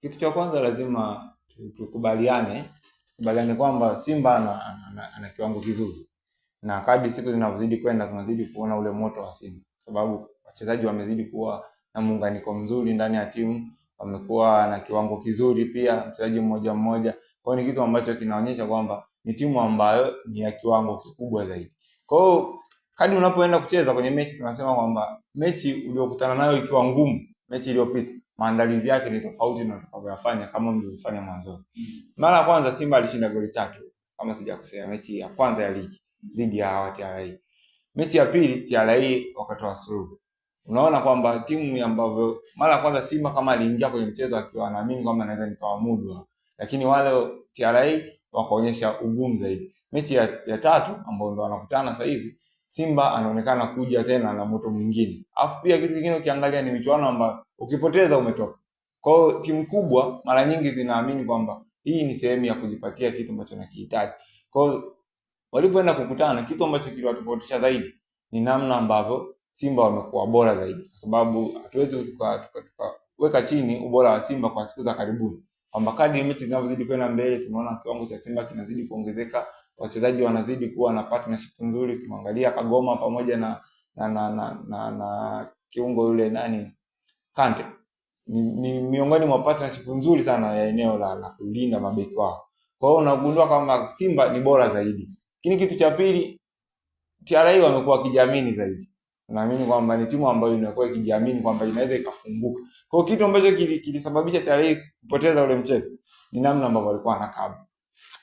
Kitu cha kwanza lazima tukubaliane kwamba Simba ana kiwango kizuri. Na kadri siku zinazozidi kwenda tunazidi kuona ule moto wa Simba. Sababu wachezaji wamezidi kuwa na muunganiko mzuri ndani ya timu, wamekuwa na kiwango kizuri pia mchezaji mmoja mmoja. Kwa hiyo ni kitu ambacho kinaonyesha kwamba ni timu ambayo ni ya kiwango kikubwa zaidi. Kwa hiyo kadri unapoenda kucheza kwenye mechi tunasema kwamba mechi uliyokutana nayo ikiwa ngumu, mechi iliyopita, maandalizi yake ni tofauti na utakavyofanya kama mlivyofanya mwanzo. Mara ya kwanza Simba alishinda goli 3 kama sijakosea, mechi ya kwanza ya ligi dhidi ya TRA. Mechi ya pili TRA wakatoa suluhu. Unaona kwamba timu ambavyo mara ya kwanza Simba kama aliingia kwenye mchezo akiwa anaamini kwamba anaweza nikawamudu, lakini wale TRA wakaonyesha ugumu zaidi. Mechi ya tatu ambayo ndo wanakutana sasa hivi, Simba anaonekana kuja tena na moto mwingine. Alafu pia kitu kingine ukiangalia ni michuano ambayo ukipoteza umetoka. Kwa hiyo timu kubwa mara nyingi zinaamini kwamba hii ni sehemu ya kujipatia kitu ambacho nakihitaji. Kwa hiyo walipoenda kukutana, kitu ambacho kiliwatofautisha zaidi ni namna ambavyo Simba wamekuwa bora zaidi, kwa sababu hatuwezi tukaweka chini ubora wa Simba kwa siku za karibuni. Kwamba kadri mechi zinazozidi kwenda mbele tunaona kiwango cha Simba kinazidi kuongezeka, wachezaji wanazidi kuwa na partnership nzuri. Kumwangalia Kagoma pamoja na kiungo yule Kante ni miongoni mwa partnership nzuri sana ya eneo la kulinda mabeki wao. Kwa hiyo unagundua kama Simba ni bora zaidi. Lakini kitu cha pili, TRA wamekuwa kijiamini zaidi. Naamini kwamba ni timu ambayo inakuwa ikijiamini kwamba inaweza ikafunguka. Kwa hiyo kitu ambacho kilisababisha TRA kupoteza ule mchezo ni namna ambavyo walikuwa wanakaba.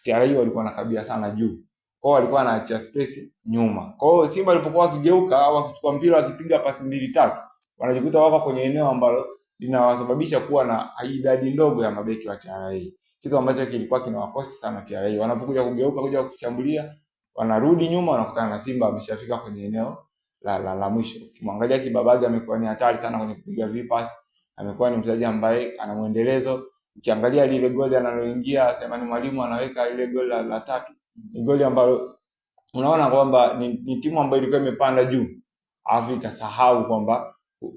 TRA walikuwa wanakabia sana juu. Kwa hiyo walikuwa wanaacha space nyuma. Kwa hiyo Simba walipokuwa wakigeuka au wakichukua mpira wakipiga pasi 2-3, wanajikuta wako kwenye eneo ambalo linawasababisha kuwa na idadi ndogo ya mabeki wa TRA. Kitu ambacho kilikuwa kinawakosti sana TRA. Wanapokuja kugeuka kuja kushambulia, wanarudi nyuma, wanakutana na Simba ameshafika kwenye eneo la mwisho. Ukimwangalia Kibabage amekuwa ni hatari sana kwenye kupiga vipas. Amekuwa ni mchezaji ambaye ana muendelezo. Ukiangalia lile goli analoingia Selemani Mwalimu anaweka ile goli la 3. Ni goli ambalo unaona kwamba ni timu ambayo ilikuwa imepanda juu. Afrika sahau kwamba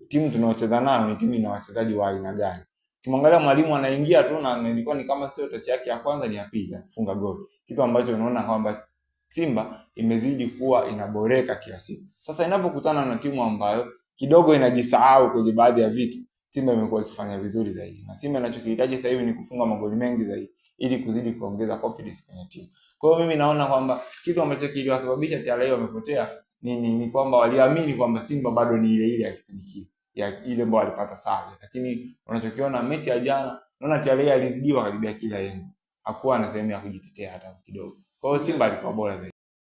timu tunaocheza nayo ni timu ina wachezaji wa aina gani. Ukimwangalia Mwalimu anaingia tu na ilikuwa ni kama sio touch yake ya kwanza ni ya pili kufunga goli. Kitu ambacho unaona kwamba Simba imezidi kuwa inaboreka kila siku. Sasa inapokutana na timu ambayo kidogo inajisahau kwenye baadhi ya vitu, Simba imekuwa ikifanya vizuri zaidi. Na Simba inachokihitaji sasa hivi ni kufunga magoli mengi zaidi ili kuzidi kuongeza confidence kwenye timu. Kwa hiyo mimi naona kwamba kitu ambacho kiliwasababisha TRA wamepotea ni kwamba waliamini kwamba Simba bado ni ile ile ya kipindi kile, ya ile ambayo walipata sare. Lakini unachokiona mechi ya jana, naona TRA alizidiwa karibia kila eneo. Hakuwa na sehemu ya kujitetea hata kidogo. Kwa hiyo Simba alikuwa bora zaidi.